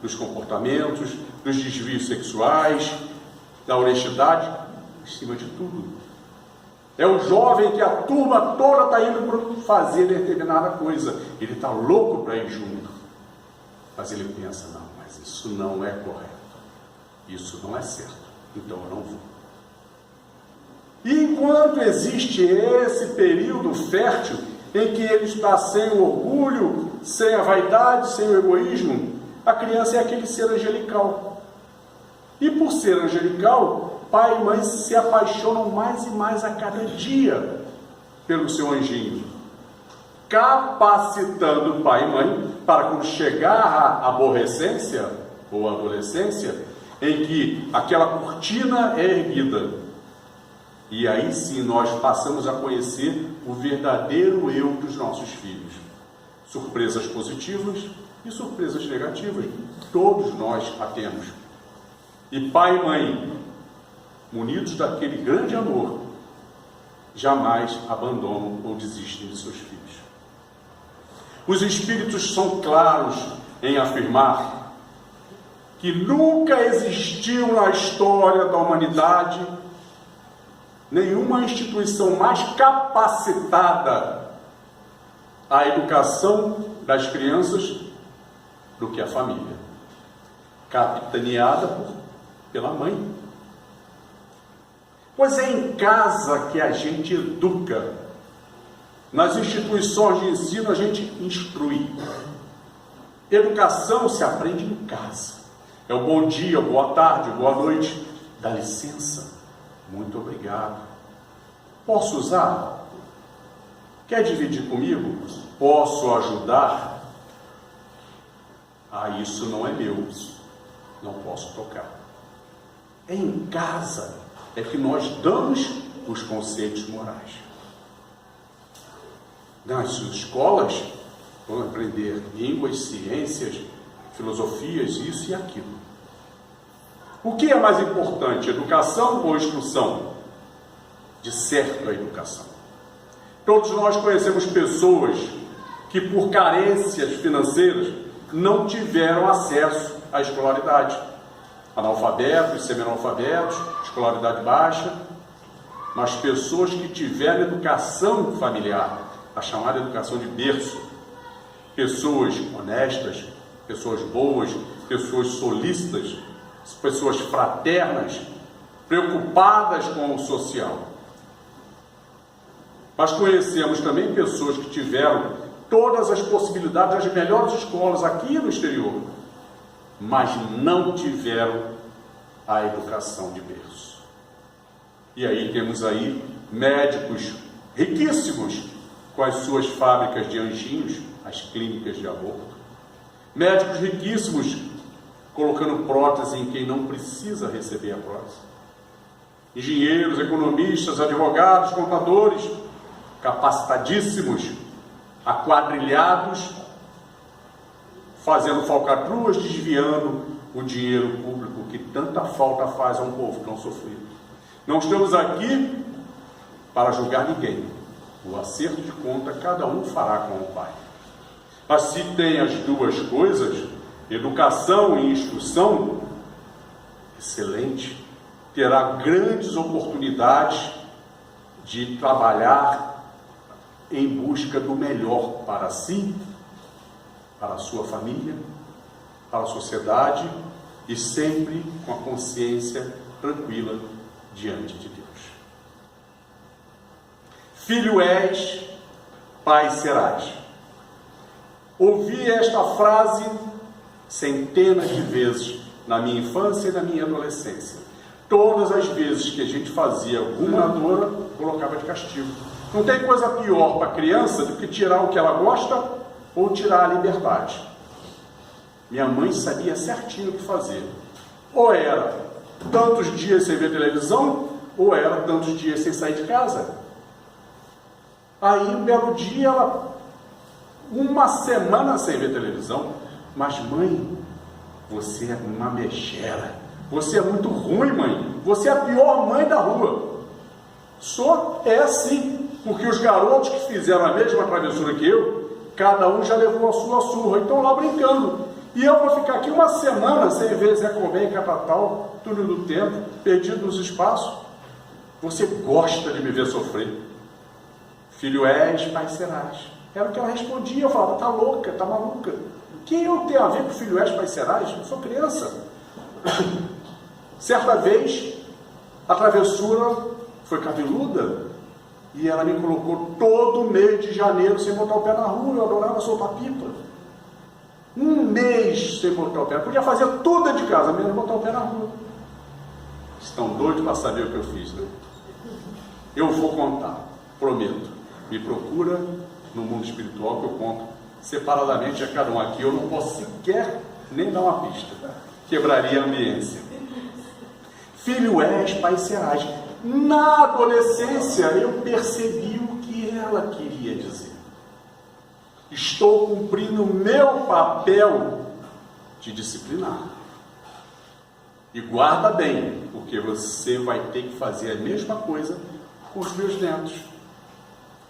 dos comportamentos, dos desvios sexuais, da honestidade, em cima de tudo. É o jovem que a turma toda está indo para fazer determinada coisa. Ele está louco para ir junto. Mas ele pensa, não, mas isso não é correto. Isso não é certo. Então eu não vou. E enquanto existe esse período fértil, em que ele está sem o orgulho, sem a vaidade, sem o egoísmo, a criança é aquele ser angelical. E por ser angelical, pai e mãe se apaixonam mais e mais a cada dia pelo seu anjinho. capacitando pai e mãe para quando chegar a aborrecência ou a adolescência, em que aquela cortina é erguida. E aí sim nós passamos a conhecer o verdadeiro eu dos nossos filhos. Surpresas positivas e surpresas negativas, todos nós a temos. E pai e mãe, munidos daquele grande amor, jamais abandonam ou desistem de seus filhos. Os Espíritos são claros em afirmar que nunca existiu na história da humanidade nenhuma instituição mais capacitada à educação das crianças do que a família, capitaneada pela mãe. Pois é em casa que a gente educa, nas instituições de ensino a gente instrui. Educação se aprende em casa. É o bom dia, boa tarde, boa noite, dá licença, muito obrigado. Posso usar? Quer dividir comigo? Posso ajudar? Ah, isso não é meu, não posso tocar. É em casa é que nós damos os conceitos morais. Nas escolas vão aprender línguas, ciências, filosofias, isso e aquilo. O que é mais importante, educação ou instrução? De certo, a educação. Todos nós conhecemos pessoas que, por carências financeiras, não tiveram acesso à escolaridade. Analfabetos, semi-analfabetos, escolaridade baixa, mas pessoas que tiveram educação familiar, a chamada educação de berço, pessoas honestas, pessoas boas, pessoas solícitas, pessoas fraternas, preocupadas com o social. Mas conhecemos também pessoas que tiveram todas as possibilidades das melhores escolas aqui no exterior, mas não tiveram a educação de berço. E aí temos aí médicos riquíssimos com as suas fábricas de anjinhos, as clínicas de aborto. Médicos riquíssimos colocando prótese em quem não precisa receber a prótese. Engenheiros, economistas, advogados, contadores, capacitadíssimos, aquadrilhados, fazendo falcatruas, desviando o dinheiro público que tanta falta faz a um povo tão sofrido. Não estamos aqui para julgar ninguém. O acerto de conta cada um fará com o Pai. Mas se tem as duas coisas, educação e instrução, excelente, terá grandes oportunidades de trabalhar em busca do melhor para si, para a sua família, para a sociedade e sempre com a consciência tranquila diante de Deus. Filho és, pai serás. Ouvi esta frase centenas de vezes na minha infância e na minha adolescência. Todas as vezes que a gente fazia alguma dor, colocava de castigo. Não tem coisa pior para a criança do que tirar o que ela gosta ou tirar a liberdade. Minha mãe sabia certinho o que fazer. Ou era tantos dias sem ver televisão, ou era tantos dias sem sair de casa. Aí, um belo dia, ela, uma semana sem ver televisão, mas mãe, você é uma megera, você é muito ruim, mãe, você é a pior mãe da rua. Só é assim, porque os garotos que fizeram a mesma travessura que eu, cada um já levou a sua surra, e estão lá brincando. E eu vou ficar aqui uma semana sem ver Zé Colbert e Catatal, túnel do tempo, perdido nos espaços. Você gosta de me ver sofrer. Filho és, pai serás. Era o que ela respondia. Eu falava, tá louca, tá maluca. O que eu tenho a ver com filho és, pai serás? Eu sou criança. Certa vez, a travessura foi cabeluda e ela me colocou todo mês de janeiro sem botar o pé na rua. Eu adorava soltar pipa. Um mês sem botar o pé. Eu podia fazer tudo de casa, menos botar o pé na rua. Estão doidos para saber o que eu fiz, né? Eu vou contar, prometo. Me procura no mundo espiritual que eu conto separadamente a cada um. Aqui eu não posso sequer nem dar uma pista, quebraria a ambiência. Filho és, pai serás. Na adolescência eu percebi o que ela queria dizer. Estou cumprindo o meu papel de disciplinar. E guarda bem, porque você vai ter que fazer a mesma coisa com os meus netos.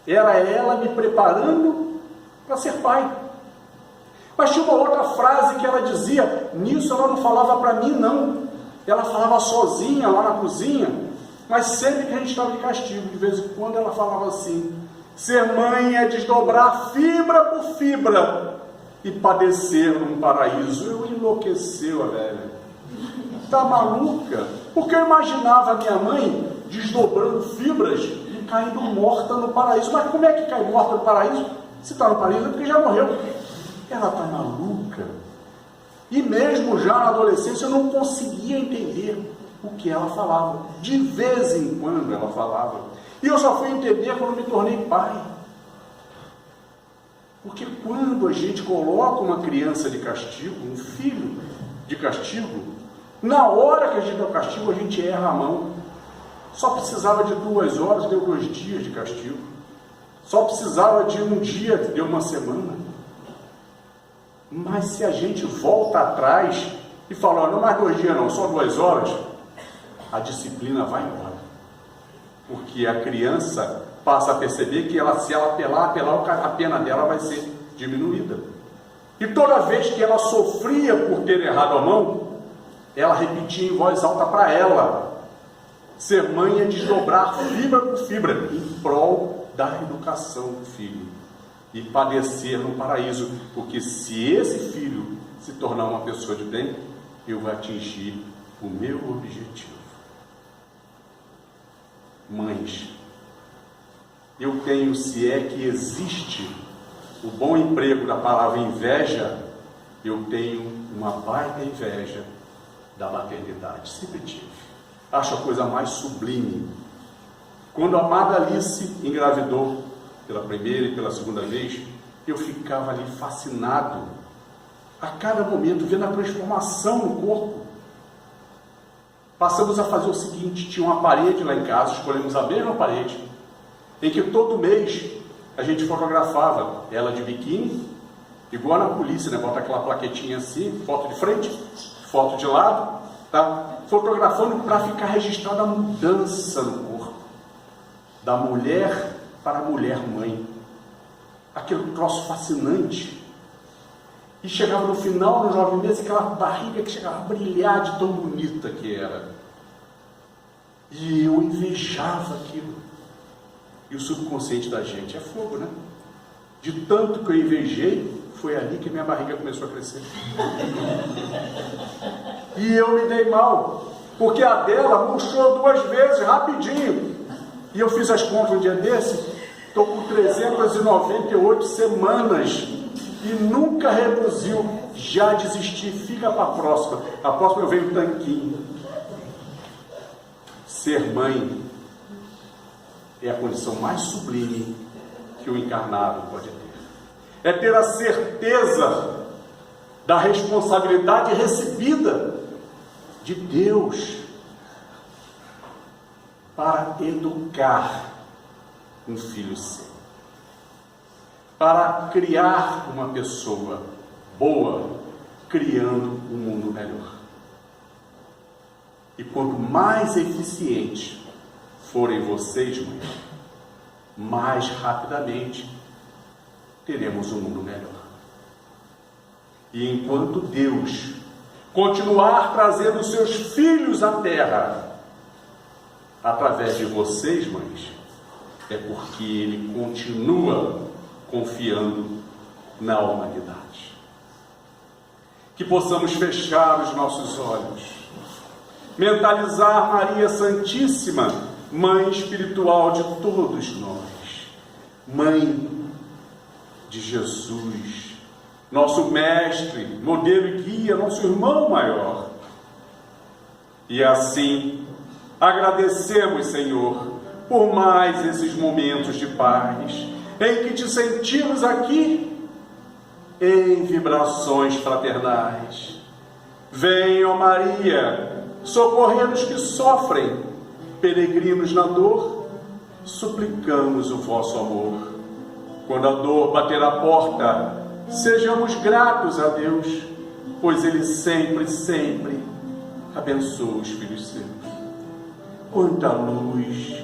Era ela me preparando para ser pai. Mas tinha uma outra frase que ela dizia, nisso ela não falava para mim não. Ela falava sozinha lá na cozinha, mas sempre que a gente estava de castigo, de vez em quando ela falava assim: ser mãe é desdobrar fibra por fibra e padecer num paraíso. Eu enlouqueceu a velha. Tá maluca? Porque eu imaginava a minha mãe desdobrando fibras e caindo morta no paraíso. Mas como é que cai morta no paraíso? Se está no paraíso é porque já morreu. Ela tá maluca. E mesmo já na adolescência eu não conseguia entender o que ela falava. De vez em quando ela falava. E eu só fui entender quando me tornei pai. Porque quando a gente coloca uma criança de castigo, um filho de castigo, na hora que a gente dá o castigo, a gente erra a mão. Só precisava de 2 horas, deu 2 dias de castigo. Só precisava de 1 dia, deu 1 semana. Mas se a gente volta atrás e fala, não mais 2 dias não, só 2 horas, a disciplina vai embora. Porque a criança passa a perceber que se ela apelar, a pena dela vai ser diminuída. E toda vez que ela sofria por ter errado a mão, ela repetia em voz alta para ela: ser mãe é desdobrar fibra por fibra, em prol da educação do filho. E padecer no paraíso, porque se esse filho se tornar uma pessoa de bem, eu vou atingir o meu objetivo. Mães, eu tenho, se é que existe o bom emprego da palavra inveja, eu tenho uma baita inveja da maternidade. Sempre tive. Acho a coisa mais sublime. Quando a amada Alice engravidou, pela primeira e pela segunda vez, eu ficava ali fascinado, a cada momento, vendo a transformação no corpo. Passamos a fazer o seguinte: tinha uma parede lá em casa, escolhemos a mesma parede, em que todo mês a gente fotografava ela de biquíni, igual na polícia, né? Bota aquela plaquetinha assim, foto de frente, foto de lado, tá? Fotografando para ficar registrada a mudança no corpo, da mulher para a mulher mãe. Aquele troço fascinante. E chegava no final dos 9 meses, aquela barriga que chegava a brilhar de tão bonita que era. E eu invejava aquilo. E o subconsciente da gente é fogo, né? De tanto que eu invejei, foi ali que minha barriga começou a crescer. E eu me dei mal, porque a dela murchou 2 vezes, rapidinho. E eu fiz as contas um dia desse, estou com 398 semanas e nunca reduziu. Já desisti, fica para a próxima. A próxima eu venho tanquinho. Ser mãe é a condição mais sublime que o encarnado pode ter. É ter a certeza da responsabilidade recebida de Deus para educar um filho seu, para criar uma pessoa boa, criando um mundo melhor. E quanto mais eficiente forem vocês, mães, mais rapidamente teremos um mundo melhor. E enquanto Deus continuar trazendo seus filhos à terra, através de vocês, mães, é porque Ele continua confiando na humanidade. Que possamos fechar os nossos olhos, mentalizar Maria Santíssima, Mãe espiritual de todos nós, Mãe de Jesus, nosso mestre, modelo e guia, nosso irmão maior. E assim, agradecemos, Senhor, por mais esses momentos de paz, em que te sentimos aqui em vibrações fraternais. Vem, ó Maria, socorrer os que sofrem, peregrinos na dor, suplicamos o vosso amor. Quando a dor bater a porta, sejamos gratos a Deus, pois Ele sempre, sempre abençoa os filhos seus. Quanta luz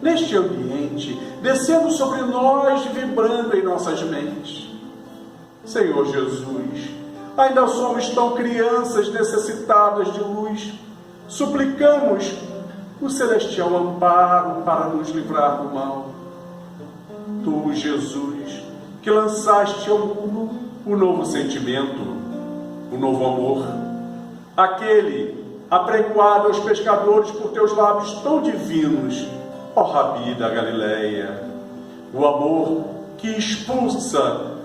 neste ambiente, descendo sobre nós, vibrando em nossas mentes. Senhor Jesus, ainda somos tão crianças necessitadas de luz. Suplicamos o celestial amparo para nos livrar do mal. Tu, Jesus, que lançaste ao mundo o novo sentimento, o novo amor, aquele apregoado aos pescadores por teus lábios tão divinos, ó Rabi da Galileia, o amor que expulsa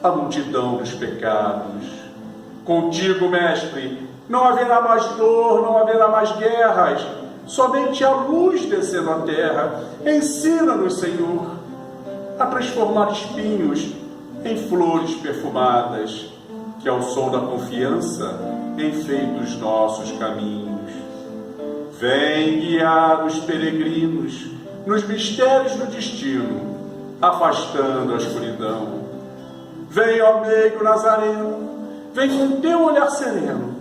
a multidão dos pecados. Contigo, Mestre, não haverá mais dor, não haverá mais guerras, somente a luz descendo à terra. Ensina-nos, Senhor, a transformar espinhos em flores perfumadas, que ao som da confiança enfeite os nossos caminhos. Vem guiar os peregrinos nos mistérios do destino, afastando a escuridão. Vem, ó meigo Nazareno, vem com teu olhar sereno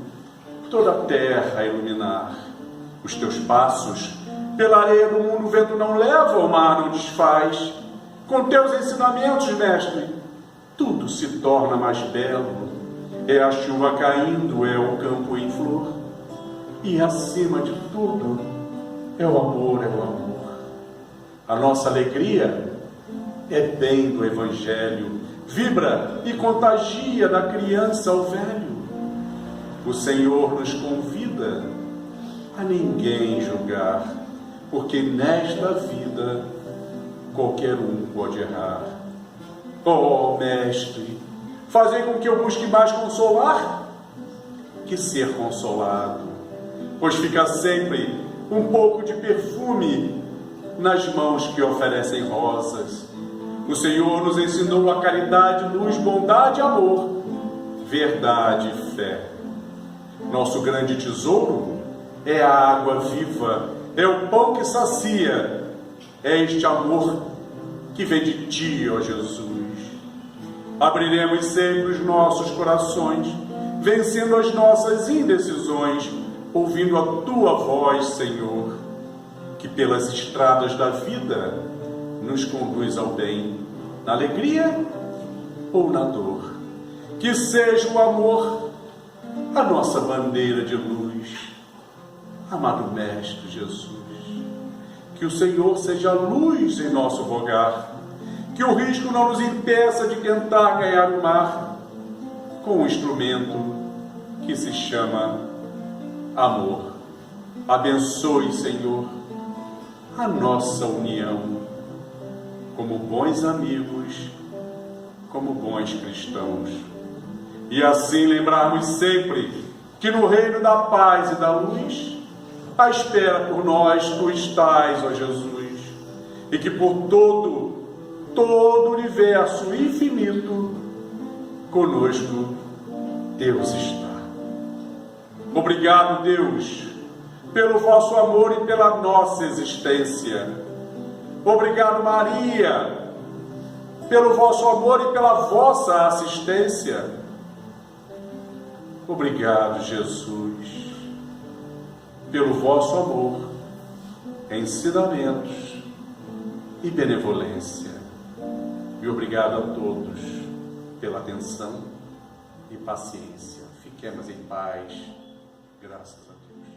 toda a terra a iluminar. Os teus passos pela areia do mundo o vento não leva, o mar não desfaz. Com teus ensinamentos, Mestre, tudo se torna mais belo. É a chuva caindo, é o campo em flor, e acima de tudo é o amor, é o amor. A nossa alegria é bem do Evangelho, vibra e contagia da criança ao velho. O Senhor nos convida a ninguém julgar, porque nesta vida qualquer um pode errar. Ó Mestre, fazei com que eu busque mais consolar que ser consolado, pois fica sempre um pouco de perfume nas mãos que oferecem rosas. O Senhor nos ensinou a caridade, luz, bondade, amor, verdade e fé. Nosso grande tesouro é a água viva, é o pão que sacia, é este amor que vem de Ti, ó Jesus. Abriremos sempre os nossos corações, vencendo as nossas indecisões, ouvindo a Tua voz, Senhor, que pelas estradas da vida nos conduz ao bem, na alegria ou na dor. Que seja o amor a nossa bandeira de luz. Amado Mestre Jesus, que o Senhor seja a luz em nosso rogar, que o risco não nos impeça de tentar ganhar o mar com um instrumento que se chama amor. Abençoe, Senhor, a nossa união como bons amigos, como bons cristãos. E assim lembrarmos sempre que no reino da paz e da luz, à espera por nós Tu estás, ó Jesus, e que por todo o universo infinito, conosco Deus está. Obrigado, Deus, pelo vosso amor e pela nossa existência. Obrigado, Maria, pelo vosso amor e pela vossa assistência. Obrigado, Jesus, pelo vosso amor, ensinamentos e benevolência. E obrigado a todos pela atenção e paciência. Fiquemos em paz, graças a Deus.